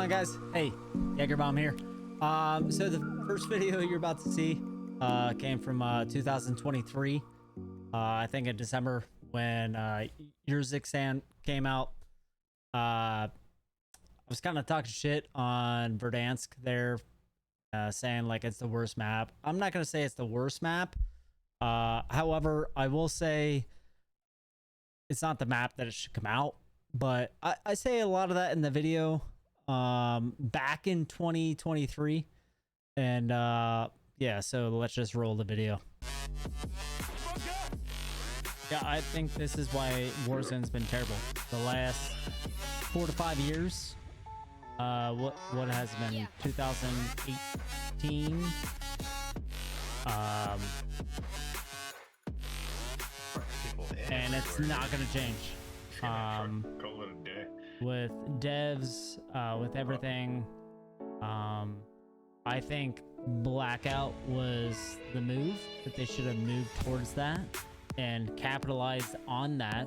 on, guys? Hey, Jägerbomb here. So the first video you're about to see came from 2023. I think in December when Yerzixan came out. I was kind of talking shit on Verdansk there, saying like it's the worst map. I'm not gonna say it's the worst map. However, I will say it's not the map that it should come out. But I say a lot of that in the video back in 2023. And yeah, so let's just roll the video. Yeah, I think this is why Warzone's been terrible. The last 4 to 5 years. What has it been? 2018. And it's not gonna change. With devs, with everything, I think Blackout was the move, that they should have moved towards that and capitalized on that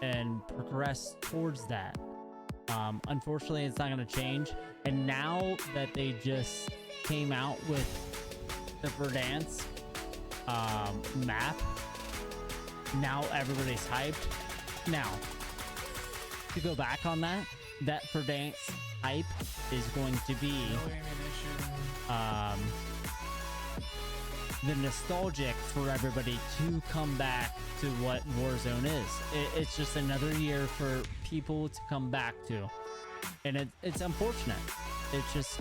and progressed towards that. Unfortunately, it's not going to change. And now that they just came out with the Verdansk map, now everybody's hyped. Now, to go back on that Verdansk hype is going to be the nostalgic for everybody to come back to what Warzone is. It's just another year for people to come back to, and it's unfortunate. It's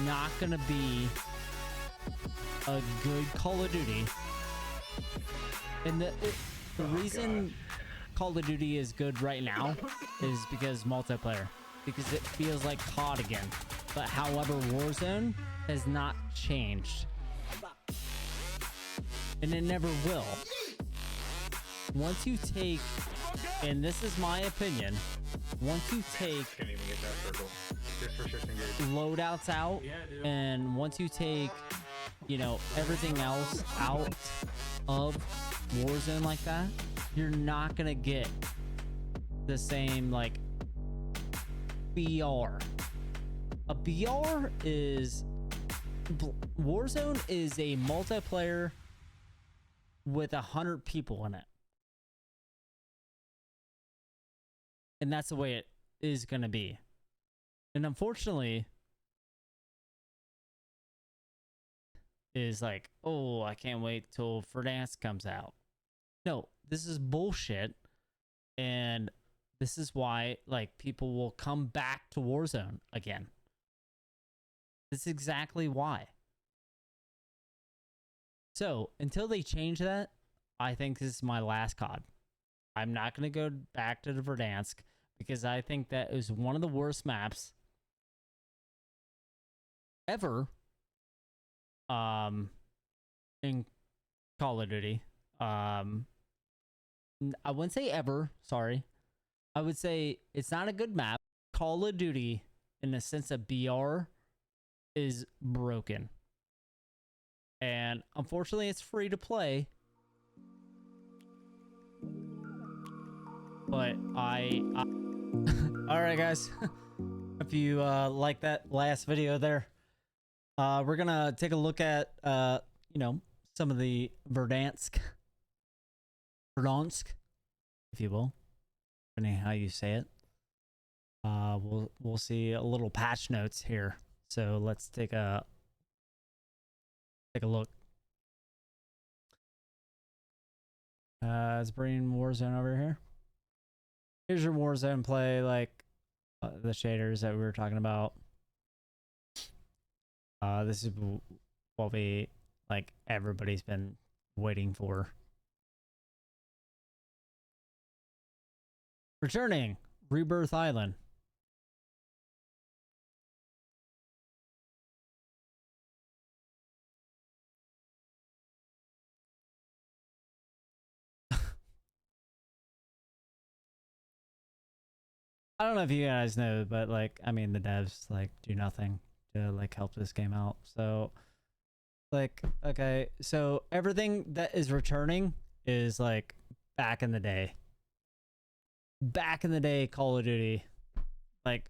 not gonna be a good Call of Duty, and the reason Call of Duty is good right now is because multiplayer, because it feels like COD again. But however, Warzone has not changed, and it never will. Once you take, and this is my opinion, once you take loadouts out, and once you take, you know, everything else out of Warzone like that, you're not gonna get the same like BR. A BR is Warzone is a multiplayer with 100 people in it, and that's the way it is gonna be. And unfortunately, is like, oh, I can't wait till Verdansk comes out. No, this is bullshit, and this is why like people will come back to Warzone again. This is exactly why. So until they change that, I think this is my last COD. I'm not going to go back to the Verdansk because I think that is one of the worst maps ever in Call of Duty. I wouldn't say ever, sorry. I would say it's not a good map. Call of Duty, in the sense of BR, is broken. And unfortunately, it's free to play. But Alright, guys. If you like that last video there, we're gonna take a look at, you know, some of the Verdansk, if you will, depending on how you say it. We'll see a little patch notes here. So let's take a look. Let's bring Warzone over here. Here's your Warzone play, like the shaders that we were talking about. This is what we like everybody's been waiting for. Returning, Rebirth Island. I don't know if you guys know, but like, I mean, the devs like do nothing to like help this game out. So like, okay, so everything that is returning is like back in the day. Back in the day, Call of Duty, like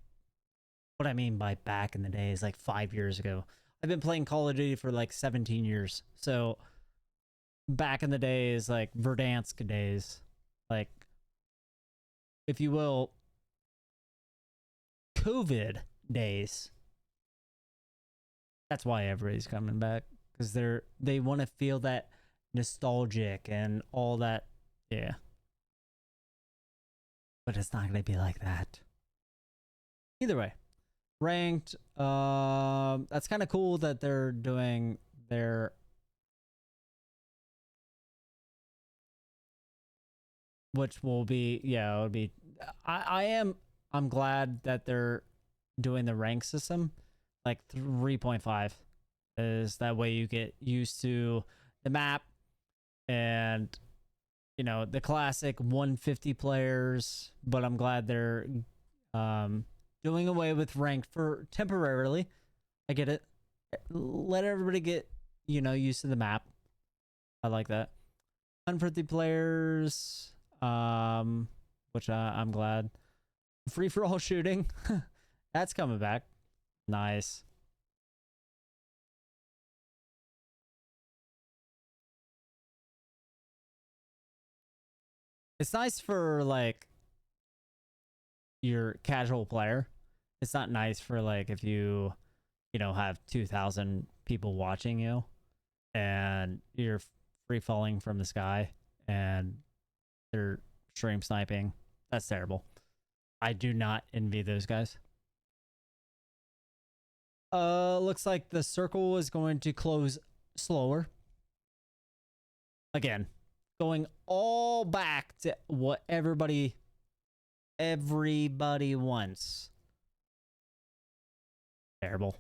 what I mean by back in the day is like 5 years ago. I've been playing Call of Duty for like 17 years. So back in the day is like Verdansk days. Like, if you will, COVID days. That's why everybody's coming back. Because they want to feel that nostalgic and all that. Yeah. But it's not going to be like that. Either way. Ranked. That's kind of cool that they're doing their... Which will be... Yeah, it would be... I'm glad that they're doing the rank system. Like 3.5. Is that way you get used to the map and, you know, the classic 150 players. But I'm glad they're doing away with ranked for temporarily. I get it. Let everybody get, you know, used to the map. I like that. 150 players, which I'm glad. Free for all shooting. That's coming back. Nice. It's nice for like your casual player. It's not nice for like if you know, have 2,000 people watching you and you're free falling from the sky and they're stream sniping. That's terrible. I do not envy those guys. Looks like the circle is going to close slower. Again, going all back to what everybody wants. Terrible.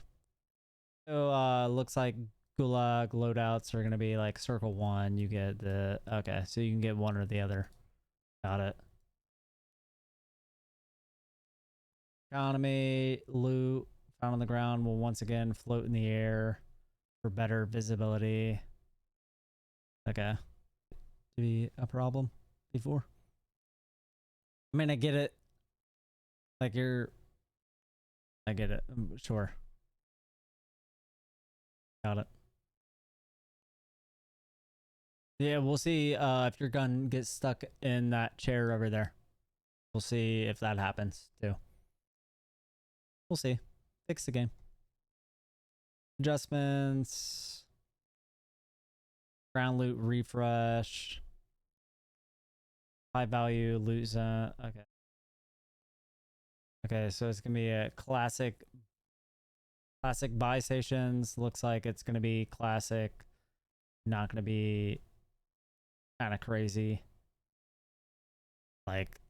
So looks like Gulag loadouts are gonna be like circle 1. You get the... Okay, so you can get one or the other. Got it. Economy, loot found on the ground will once again float in the air for better visibility. Okay. To be a problem before. I mean, I get it. Like I get it. Sure. Got it. Yeah, we'll see if your gun gets stuck in that chair over there. We'll see if that happens too. We'll see. Fix the game. Adjustments. Ground loot refresh. High value loot zone. Okay. Okay, so it's gonna be a classic buy stations. Looks like it's gonna be classic. Not gonna be kind of crazy. Like,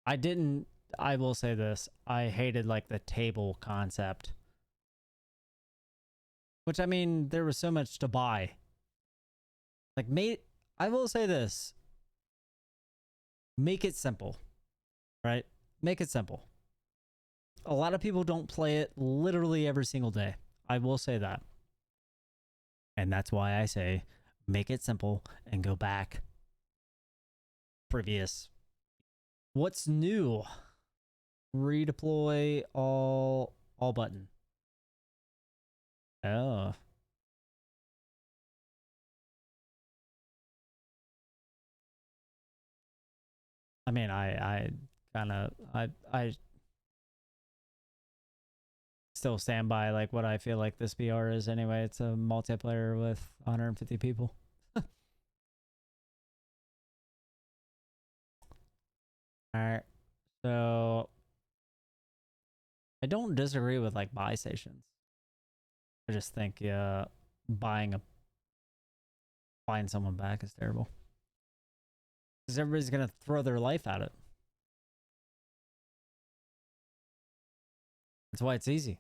I will say this. I hated like the table concept. Which, I mean, there was so much to buy. Like, I will say this. Make it simple. Right? Make it simple. A lot of people don't play it literally every single day. I will say that. And that's why I say make it simple and go back. Previous. What's new? Redeploy all button. Oh. I mean, I still stand by like what I feel like this BR is anyway. It's a multiplayer with 150 people. Alright. So I don't disagree with like buy stations. I just think buying someone back is terrible. Because everybody's gonna throw their life at it. That's why it's easy.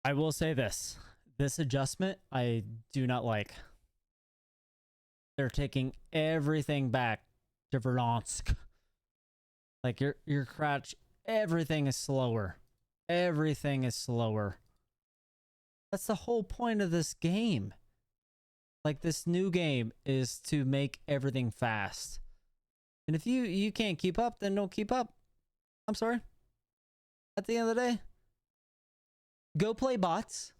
I will say this. This adjustment I do not like. They're taking everything back to Verdansk. Like your crouch, everything is slower. Everything is slower. That's the whole point of this game. Like, this new game is to make everything fast. And if you can't keep up, then don't keep up. I'm sorry. At the end of the day, go play bots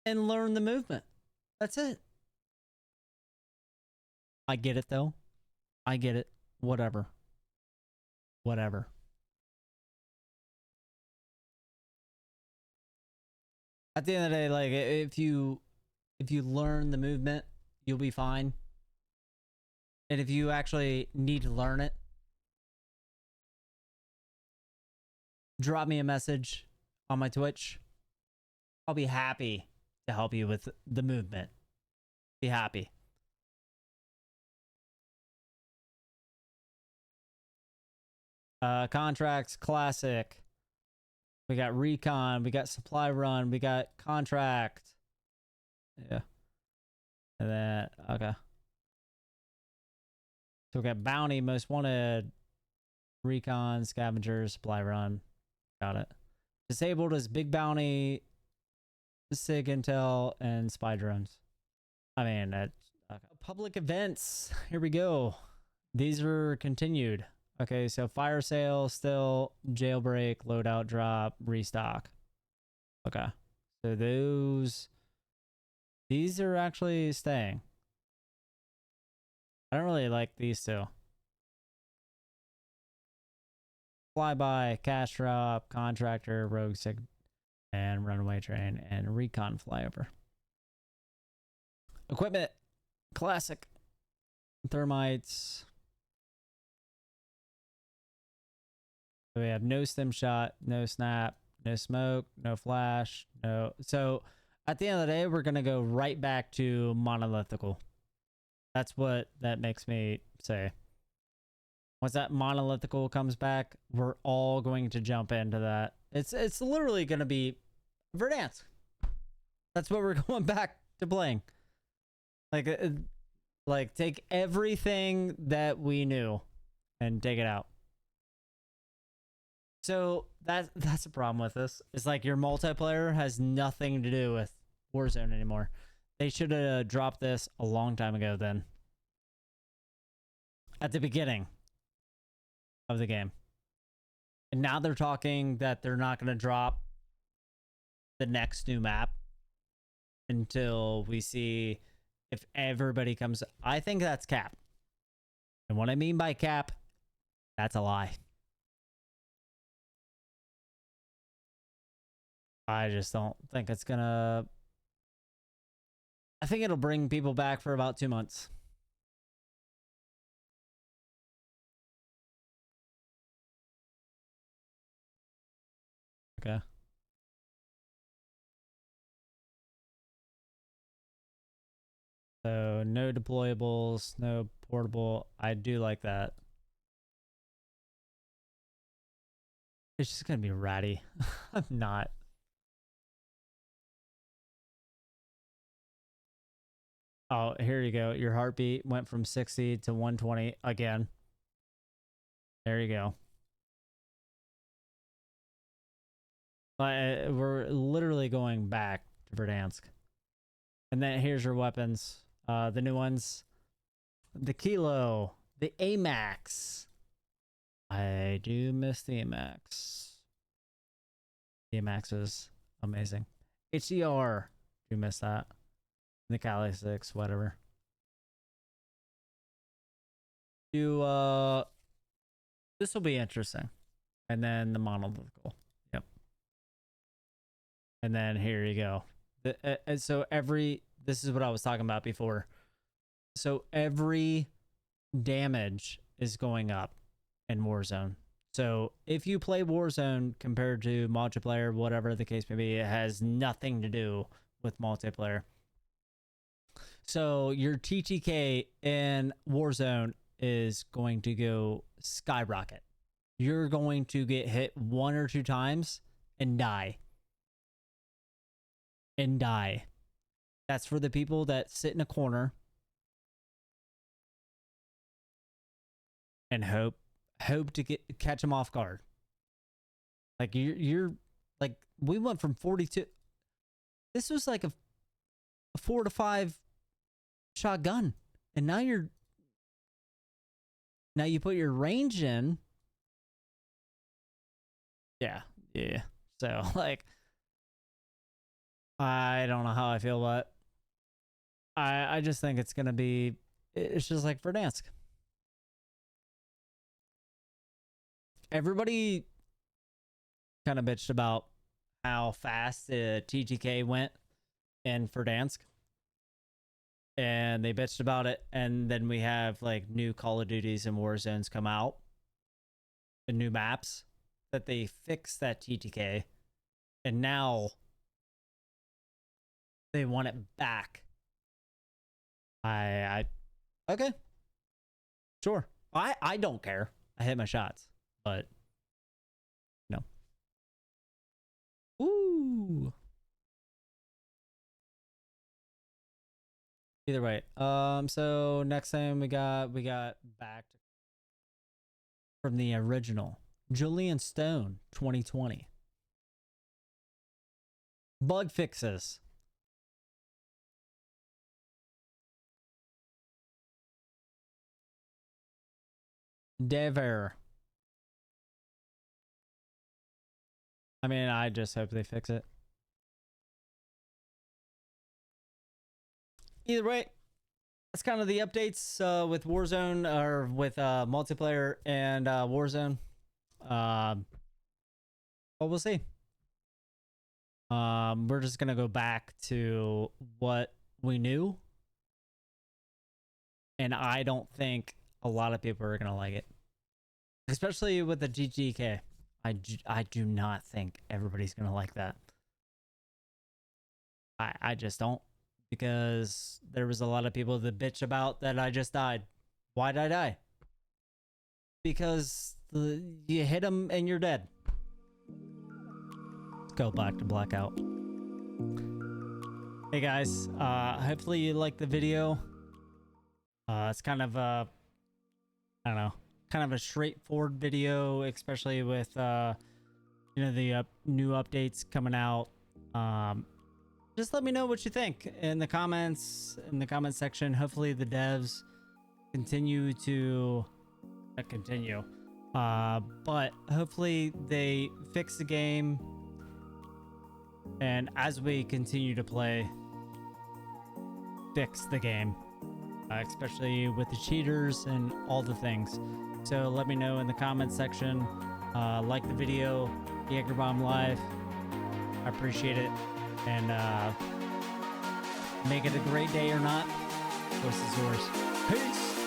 and learn the movement. That's it. I get it though. I get it. Whatever. Whatever. At the end of the day, like if you learn the movement, you'll be fine. And if you actually need to learn it, drop me a message on my Twitch. I'll be happy to help you with the movement. Be happy. Contracts, classic. We got recon, we got supply run, we got contract. Yeah. And then, okay. So we got bounty, most wanted, recon, scavengers, supply run. Got it. Disabled is big bounty, sig intel, and spy drones. I mean, okay. Public events. Here we go. These are continued. Okay, so fire sale, still, jailbreak, loadout drop, restock. Okay. So these are actually staying. I don't really like these two. Flyby, cash drop, contractor, rogue sig, and runaway train, and recon flyover. Equipment, classic, thermites. So we have no stim shot, no snap, no smoke, no flash, no. So at the end of the day, we're going to go right back to monolithical. That's what that makes me say. Once that monolithical comes back, we're all going to jump into that. It's literally going to be Verdansk. That's what we're going back to playing. Like take everything that we knew and take it out. So that's the problem with this. It's like your multiplayer has nothing to do with Warzone anymore. They should have dropped this a long time ago then. At the beginning of the game. And now they're talking that they're not going to drop the next new map until we see if everybody comes. I think that's cap. And what I mean by cap, that's a lie. I just don't think it's gonna. I think it'll bring people back for about 2 months. Okay. So no deployables, no portable. I do like that. It's just gonna be ratty. I'm not. Oh, here you go. Your heartbeat went from 60 to 120 again. There you go. We're literally going back to Verdansk. And then here's your weapons. The new ones. The Kilo. The AMAX. I do miss the AMAX. The AMAX is amazing. HDR. Do miss that. The Kali 6, whatever. This will be interesting. And then the monolithical. Yep. And then here you go. So this is what I was talking about before. So every damage is going up in Warzone. So if you play Warzone compared to multiplayer, whatever the case may be, it has nothing to do with multiplayer. So your TTK in Warzone is going to go skyrocket. You're going to get hit 1 or 2 times and die. And die. That's for the people that sit in a corner and hope to catch them off guard. Like you're like, we went from 42. This was like a 4 to 5 shotgun, and now you put your range in, Yeah, yeah. So like, I don't know how I feel, but I just think it's gonna be. It's just like Verdansk. Everybody kind of bitched about how fast the TGK went in Verdansk, and they bitched about it, and then we have like new Call of Duties and Warzones come out, the new maps that they fixed that TTK, and now they want it back. I okay, sure. I don't care. I hit my shots, but no. Ooh. Either way. So next thing we got back from the original Julian Stone 2020. Bug fixes. Dever. I mean, I just hope they fix it. Either way, that's kind of the updates with Warzone, or with multiplayer and Warzone. But we'll see. We're just gonna go back to what we knew, and I don't think a lot of people are gonna like it, especially with the GGK. I do not think everybody's gonna like that. I just don't, because there was a lot of people that bitch about that I just died. Why'd I die? Because you hit them and you're dead. Let's go back to Blackout. Hey guys, hopefully you liked the video. It's kind of I don't know, kind of a straightforward video, especially with you know, the new updates coming out. Just let me know what you think in the comments, in the comment section. Hopefully the devs continue to continue, but hopefully they fix the game, and as we continue to play, fix the game, especially with the cheaters and all the things. So let me know in the comment section. Like the video, Jagerbomb Live. I appreciate it. And make it a great day or not. Choice is yours. Peace.